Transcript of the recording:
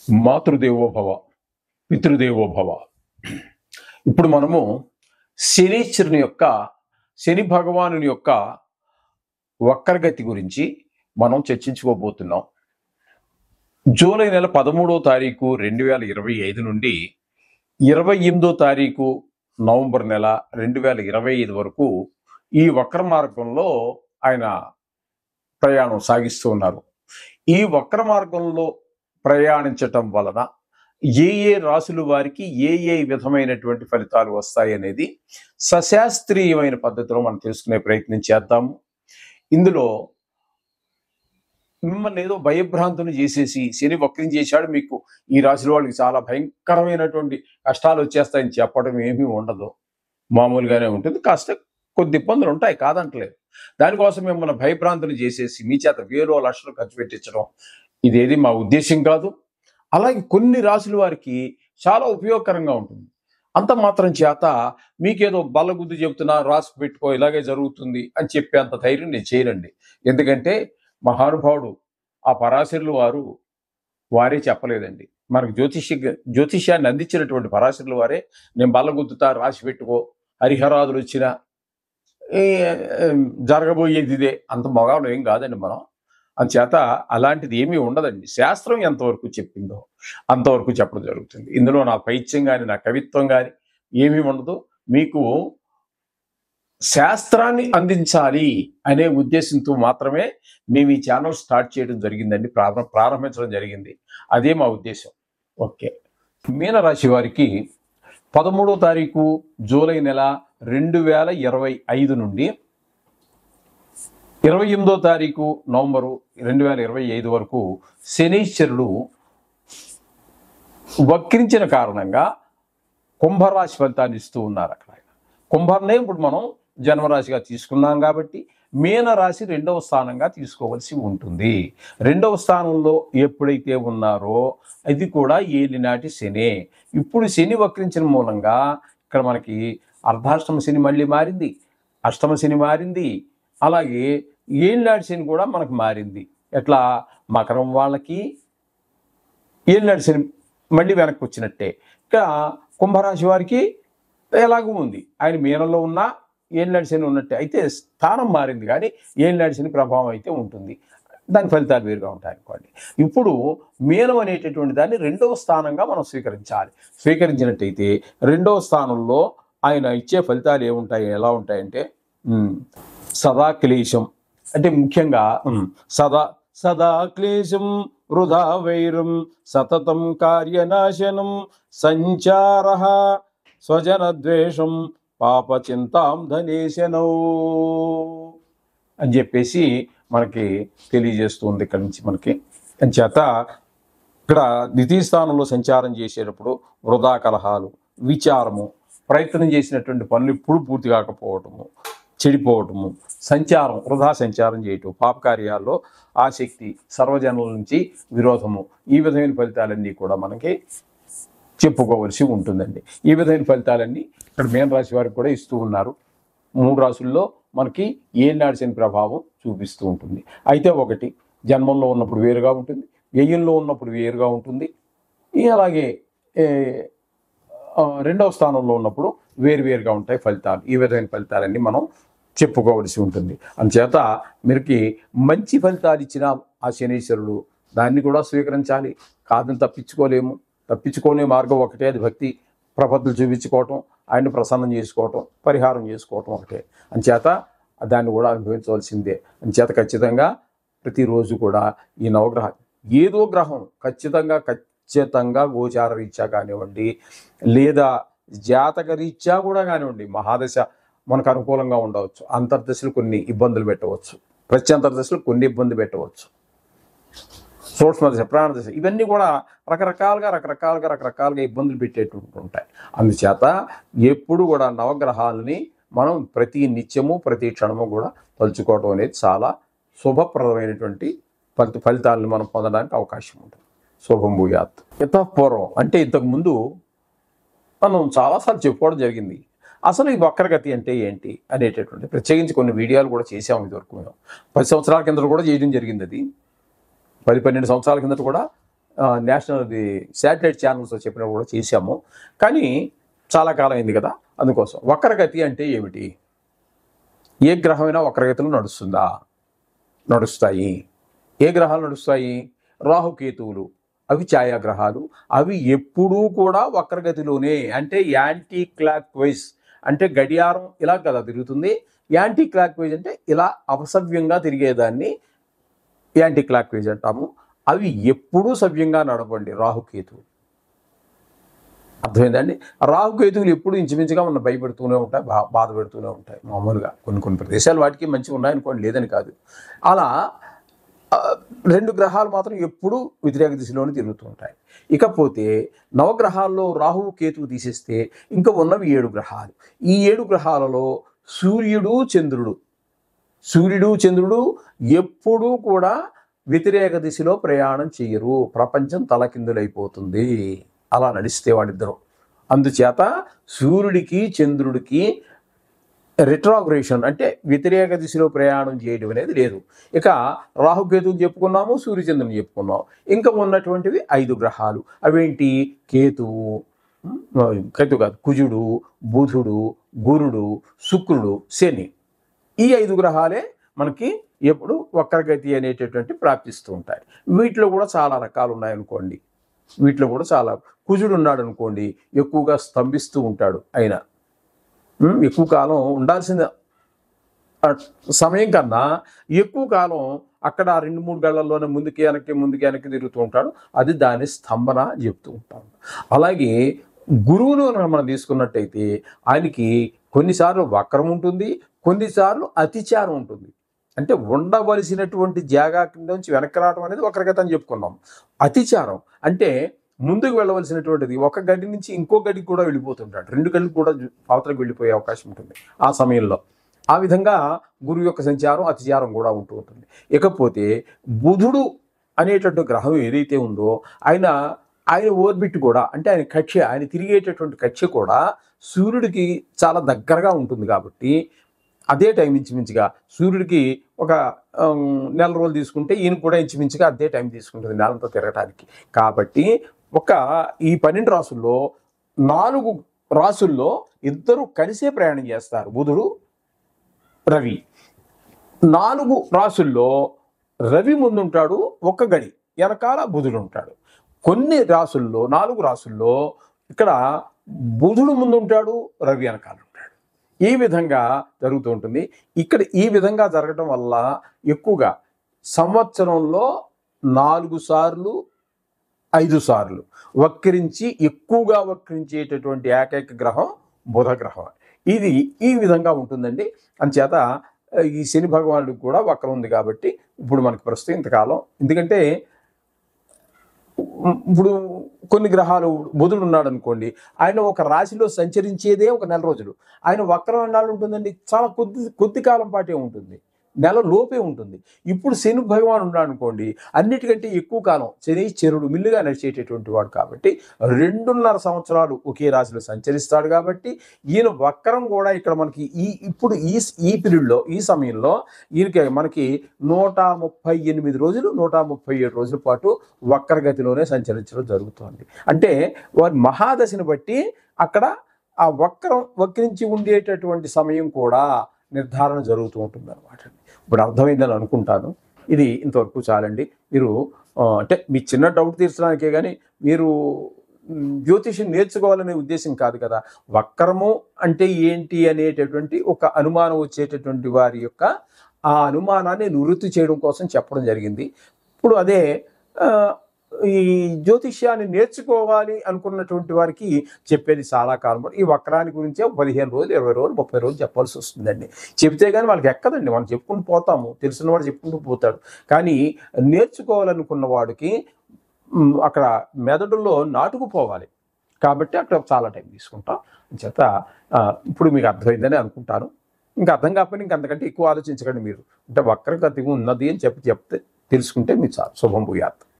మాతృదేవో భవ, పితృదేవో భవ. ఇప్పుడు మనము శనీశ్వరుని యొక్క, శని భగవానుని యొక్క వక్రగతి గురించి మనం చర్చించుకోబోతున్నాం. జూలై నెల 13వ తారీఖు 2025 నుండి 28వ తారీఖు నవంబర్ నెల 2025 వరకు ఈ వక్ర మార్గంలో ఆయన ప్రయాణం సాగిస్తూ ఉన్నారు. ఈ వక్ర మార్గంలో ప్రయాణించటం వలన ఏ ఏ రాసుల వారికి ఏ విధమైనటువంటి ఫలితాలు వస్తాయి అనేది సశాస్త్రీయమైన పద్ధతిలో మనం తెలుసుకునే ప్రయత్నం చేద్దాము. ఇందులో మిమ్మల్ని ఏదో భయభ్రాంతులు చేసేసి శని వక్రం చేశాడు, మీకు ఈ రాశుల వాళ్ళకి చాలా భయంకరమైనటువంటి కష్టాలు వచ్చేస్తాయని చెప్పడం ఏమీ ఉండదు. మామూలుగానే ఉంటుంది. కాస్త కొద్ది ఇబ్బందులు ఉంటాయి, కాదంటలేదు. దానికోసం మిమ్మల్ని భయభ్రాంతులు చేసేసి మీ చేత వేలో లక్షలు ఖర్చు పెట్టించడం ఇదేది మా ఉద్దేశం కాదు. అలాగే కొన్ని రాశుల వారికి చాలా ఉపయోగకరంగా ఉంటుంది. అంత మాత్రం చేత మీకేదో బల్లగుద్దు చెబుతున్నా రాసి పెట్టుకో ఇలాగే జరుగుతుంది అని చెప్పేంత ధైర్యం నేను చేయనండి. ఎందుకంటే మహానుభావుడు ఆ పరాశరులు వారే చెప్పలేదండి. మనకు జ్యోతిష్యాన్ని అందించినటువంటి పరాశరులు వారే నేను బల్లగుద్దుతా రాసి పెట్టుకో, హరిహరాదులు వచ్చినా జరగబోయేది ఇదే, అంత మగాడు ఏం కాదండి మనం. అందుచేత అలాంటిది ఏమీ ఉండదండి. శాస్త్రం ఎంతవరకు చెప్పిందో అంతవరకు చెప్పడం జరుగుతుంది. ఇందులో నా పైత్యం కానీ నా కవిత్వం కానీ ఏమీ ఉండదు. మీకు శాస్త్రాన్ని అందించాలి అనే ఉద్దేశంతో మాత్రమే మేము ఈ ఛానల్ స్టార్ట్ చేయడం జరిగిందండి, ప్రారంభించడం జరిగింది. అదే మా ఉద్దేశం. ఓకే. మీనరాశి వారికి 13వ తారీఖు జూలై నెల 2025 నుండి 28వ తారీఖు నవంబరు 2025 వరకు శనీశ్వరుడు వక్రించిన కారణంగా కుంభరాశి ఫలితాన్ని ఇస్తూ ఉన్నారు. అక్కడ కుంభాన్నే ఇప్పుడు మనం జన్మరాశిగా తీసుకున్నాం కాబట్టి మీనరాశి 2వ స్థానంగా తీసుకోవాల్సి ఉంటుంది. 2వ స్థానంలో ఎప్పుడైతే ఉన్నారో అది కూడా ఏలినాటి శనే. ఇప్పుడు శని వక్రించిన మూలంగా ఇక్కడ మనకి అర్ధాష్టమ శని మళ్ళీ మారింది, అష్టమ శని మారింది, అలాగే ఏలినాటి శని కూడా మనకు మారింది. ఎట్లా మకరం వాళ్ళకి ఏలినాటి శని మళ్ళీ వెనక్కి వచ్చినట్టే ఇక కుంభరాశి వారికి ఎలాగూ ఉంది. ఆయన మీనంలో ఉన్న ఏలినాటి శని ఉన్నట్టే. అయితే స్థానం మారింది కానీ ఏలినాటి శని ప్రభావం అయితే ఉంటుంది. దాని ఫలితాలు వేరుగా ఉంటాయి అనుకోండి. ఇప్పుడు మీనం అనేటటువంటి దాన్ని 2వ స్థానంగా మనం స్వీకరించినట్టయితే 2వ స్థానంలో ఆయన ఇచ్చే ఫలితాలు ఏముంటాయి, ఎలా ఉంటాయంటే సదా క్లేశం, అంటే ముఖ్యంగా సదా క్లేశం వృధా వైరం సతతం కార్యనాశనం సంచార స్వజన ద్వేషం పాప చింతాం ధనేశనౌ అని చెప్పేసి మనకి తెలియజేస్తుంది. ఇక్కడి నుంచి మనకి చేత ఇక్కడ ద్వితీయ స్థానంలో సంచారం చేసేటప్పుడు వృధా కలహాలు, విచారము, ప్రయత్నం చేసినటువంటి పనులు ఇప్పుడు పూర్తి కాకపోవటము, చెడిపోవటము, సంచారం, వృధా సంచారం చేయటం, పాపకార్యాల్లో ఆసక్తి, సర్వజనుల నుంచి విరోధము, ఈ విధమైన ఫలితాలన్నీ కూడా మనకి చెప్పుకోవలసి ఉంటుందండి. ఈ విధమైన ఫలితాలన్నీ ఇక్కడ మీనరాశి వారికి కూడా ఇస్తూ ఉన్నారు. 3 రాశుల్లో మనకి ఏలినాటి శని ప్రభావం చూపిస్తూ ఉంటుంది. అయితే ఒకటి జన్మంలో ఉన్నప్పుడు వేరుగా ఉంటుంది, వ్యయంలో ఉన్నప్పుడు వేరుగా ఉంటుంది, అలాగే 2వ స్థానంలో ఉన్నప్పుడు వేరుగా ఉంటాయి ఫలితాలు. ఈ విధమైన ఫలితాలన్నీ మనం చెప్పుకోవలసి ఉంటుంది. అందుచేత మీరుకి మంచి ఫలితాలు ఇచ్చిన ఆ శనీశ్వరుడు దాన్ని కూడా స్వీకరించాలి. కాదని తప్పించుకోనే మార్గం ఒకటే, అది భక్తి ప్రపత్తులు చూపించుకోవటం, ఆయన్ని ప్రసన్నం చేసుకోవటం, పరిహారం చేసుకోవటం ఒకటే. అందుచేత దాన్ని కూడా అనుభవించవలసిందే. అందుచేత ఖచ్చితంగా ప్రతిరోజు కూడా ఈ నవగ్రహం ఏదో గ్రహం ఖచ్చితంగా గోచార రీత్యా కానివ్వండి, లేదా జాతక రీత్యా కూడా కానివ్వండి, మహాదశ మనకు అనుకూలంగా ఉండవచ్చు, అంతర్దశలు కొన్ని ఇబ్బందులు పెట్టవచ్చు, ప్రత్యంతర్దశలు కొన్ని ఇబ్బంది పెట్టవచ్చు, సూక్ష్మదశ, ప్రాణదశ, ఇవన్నీ కూడా రకరకాలుగా ఇబ్బందులు పెట్టేటువంటి ఉంటాయి. అందుచేత ఎప్పుడు కూడా నవగ్రహాలని మనం ప్రతి నిత్యము ప్రతి క్షణము కూడా తలుచుకోవడం అనేది చాలా శుభప్రదమైనటువంటి ఫలితాలను మనం పొందడానికి అవకాశం ఉంటుంది. శుభం భూయాత్. పూర్వం అంటే ఇంతకుముందు మనం చాలాసార్లు చెప్పుకోవడం జరిగింది. అసలు ఈ వక్రగతి అంటే ఏంటి అనేటటువంటి ప్రత్యేకించి కొన్ని వీడియోలు కూడా చేసాము. ఇదివరకు మేము 10 సంవత్సరాల కింద కూడా చేయడం జరిగింది. అది 10-12 సంవత్సరాల కిందట కూడా నేషనల్ శాటిలైట్ ఛానల్స్లో చెప్పినప్పుడు కూడా చేశాము. కానీ చాలా కాలం అయింది కదా, అందుకోసం. వక్రగతి అంటే ఏమిటి? ఏ గ్రహమైనా వక్రగతిలో నడుస్తుందా? నడుస్తాయి. ఏ గ్రహాలు నడుస్తాయి? రాహుకేతువులు, అవి ఛాయాగ్రహాలు. అవి ఎప్పుడూ కూడా వక్రగతిలోనే, అంటే యాంటీ క్లాక్ వైజ్, అంటే గడియారం ఇలా కదా తిరుగుతుంది. యాంటీ క్లాక్ వైజ్ అంటే ఇలా అపసవ్యంగా తిరిగేదాన్ని యాంటీ క్లాక్ వైజ్ అంటాము. అవి ఎప్పుడూ సవ్యంగా నడవండి రాహుకేతువు. అర్థమైందండి? రాహుకేతువులు ఎప్పుడు ఇంచుమించుగా మనం భయపెడుతూనే ఉంటాయి, బాధ పెడుతూనే ఉంటాయి. మామూలుగా కొన్ని ప్రదేశాలు వాటికి మంచిగా ఉన్నాయనుకోండి, లేదని కాదు. అలా 2 గ్రహాలు మాత్రం ఎప్పుడూ వ్యతిరేక దిశలోనే తిరుగుతూ ఉంటాయి. ఇకపోతే నవగ్రహాల్లో రాహువు కేతువు తీసేస్తే ఇంకా ఉన్నవి 7 గ్రహాలు. ఈ 7 గ్రహాలలో సూర్యుడు చంద్రుడు ఎప్పుడూ కూడా వ్యతిరేక దిశలో ప్రయాణం చేయరు. ప్రపంచం తలకిందులైపోతుంది అలా నడిస్తే వాళ్ళిద్దరూ. అందుచేత సూర్యుడికి చంద్రుడికి రిట్రాగ్రేషన్ అంటే వ్యతిరేక దిశలో ప్రయాణం చేయడం అనేది లేదు. ఇక రాహుకేతువు చెప్పుకున్నాము, సూర్యచంద్రుని చెప్పుకున్నాము. ఇంకా ఉన్నటువంటివి 5 గ్రహాలు. అవేంటి? కేతువు కాదు, కుజుడు, బుధుడు, గురుడు, శుక్రుడు, శని. ఈ 5 గ్రహాలే మనకి ఎప్పుడు వక్రగతి అనేటటువంటి ప్రాప్తిస్తూ ఉంటాయి. వీటిలో కూడా చాలా రకాలు ఉన్నాయనుకోండి. వీటిలో కూడా చాలా, కుజుడు ఉన్నాడు అనుకోండి, ఎక్కువగా స్తంభిస్తూ ఉంటాడు. ఆయన ఎక్కువ కాలం ఉండాల్సిన సమయం కన్నా ఎక్కువ కాలం అక్కడ 2-3 గళ్ళల్లోనే ముందుకి వెనక్కి తిరుగుతూ ఉంటాడు. అది దాని స్తంభన చెప్తూ ఉంటాడు. అలాగే గురువును మనం తీసుకున్నట్టయితే ఆయనకి కొన్నిసార్లు వక్రం ఉంటుంది, కొన్నిసార్లు అతిచారం ఉంటుంది. అంటే ఉండవలసినటువంటి జాగా కింద నుంచి వెనక్కి రావడం అనేది వక్రగతి అని చెప్పుకున్నాం. అతిచారం అంటే ముందుకు వెళ్ళవలసినటువంటిది ఒక గడి నుంచి ఇంకో గడికి కూడా వెళ్ళిపోతుంటాడు. 2 గడికి కూడా అవతలకు వెళ్ళిపోయే అవకాశం ఉంటుంది ఆ సమయంలో. ఆ విధంగా గురువు యొక్క సంచారం, అతిచారం కూడా ఉంటూ ఉంటుంది. ఇకపోతే బుధుడు అనేటటువంటి గ్రహం ఏదైతే ఉందో ఆయన ఓర్బిట్ కూడా, అంటే ఆయన కక్ష్య, ఆయన తిరిగేటటువంటి కక్ష్య కూడా సూర్యుడికి చాలా దగ్గరగా ఉంటుంది. కాబట్టి అదే టైం ఇంచుమించుగా సూర్యుడికి ఒక నెల రోజులు తీసుకుంటే ఈయన కూడా ఇంచుమించుగా అదే టైం తీసుకుంటుంది నెలంతా తిరగటానికి. కాబట్టి ఈ 12 రాసుల్లో 4 రాసుల్లో ఇద్దరు కలిసే ప్రయాణం చేస్తారు, బుధుడు, రవి. 4 రాసుల్లో రవి ముందుంటాడు, ఒక గడి వెనకాల బుధుడు ఉంటాడు. కొన్ని రాసుల్లో 4 రాసుల్లో ఇక్కడ బుధుడు ముందుంటాడు, రవి వెనకాల ఉంటాడు. ఈ విధంగా జరుగుతూ ఉంటుంది. ఇక్కడ ఈ విధంగా జరగడం వల్ల ఎక్కువగా సంవత్సరంలో 4 సార్లు 5 సార్లు ఎక్కువగా వక్రించేటటువంటి ఏకైక గ్రహం బుధ గ్రహం. ఇది ఈ విధంగా ఉంటుందండి. అందుచేత ఈ శని భగవానుడికి కూడా వక్రం ఉంది కాబట్టి ఇప్పుడు మనకి ప్రస్తుతం ఇంతకాలం, ఎందుకంటే ఇప్పుడు కొన్ని గ్రహాలు, బుధుడు ఉన్నాడు అనుకోండి, ఆయన ఒక రాశిలో సంచరించేదే ఒక నెల రోజులు. ఆయన వక్రం ఎన్నాళ్ళు ఉంటుందండి? చాలా కొద్ది కాలం పాటే ఉంటుంది, నెల లోపే ఉంటుంది. ఇప్పుడు శని భగవాన్ ఉన్నాడు అనుకోండి, అన్నిటికంటే ఎక్కువ కాలం శనైశ్చరుడు మిల్లుగా నడిచేటటువంటి వాడు కాబట్టి 2.5 సంవత్సరాలు ఒకే రాశిలో సంచరిస్తాడు. కాబట్టి ఈయన వక్రం కూడా ఇక్కడ మనకి ఇప్పుడు ఈ పీరియడ్లో, ఈ సమయంలో ఈయనకి మనకి 138 రోజులు 137 రోజుల పాటు వక్రగతిలోనే సంచరించడం జరుగుతుంది. అంటే వారి మహాదశని బట్టి అక్కడ ఆ వక్రించి ఉండేటటువంటి సమయం కూడా నిర్ధారణ జరుగుతూ ఉంటుంది అనమాట. ఇప్పుడు అర్థమైందని అనుకుంటాను. ఇది ఇంతవరకు చాలండి. మీరు అంటే మీ చిన్న డౌట్ తీర్చడానికే కానీ మీరు జ్యోతిష్యం నేర్చుకోవాలనే ఉద్దేశం కాదు కదా. వక్రము అంటే ఏంటి అనేటటువంటి ఒక అనుమానం వచ్చేటటువంటి వారి యొక్క ఆ అనుమానాన్ని నివృత్తి చేయడం కోసం చెప్పడం జరిగింది. ఇప్పుడు అదే ఈ జ్యోతిష్యాన్ని నేర్చుకోవాలి అనుకున్నటువంటి వారికి చెప్పేది చాలా కాలం. ఈ వక్రాన్ని గురించే 15 రోజులు 20 రోజులు 30 రోజులు చెప్పాల్సి వస్తుందండి. చెప్తే కానీ వాళ్ళకి ఎక్కదండి. మనం చెప్పుకుంటూ పోతాము, తెలిసిన వాడు చెప్పుకుంటూ పోతాడు. కానీ నేర్చుకోవాలనుకున్న వాడికి అక్కడ మెదడులో నాటుకుపోవాలి కాబట్టి అక్కడ చాలా టైం తీసుకుంటాం. చేత ఇప్పుడు మీకు అర్థమైందని అనుకుంటాను. ఇంకా అర్థం కాకపోయినా ఇంకంతకంటే ఎక్కువ ఆలోచించకండి మీరు. అంటే వక్రగతి ఉన్నది అని చెప్తే తెలుసుకుంటే మీకు చాలు. శుభం భూయాత్.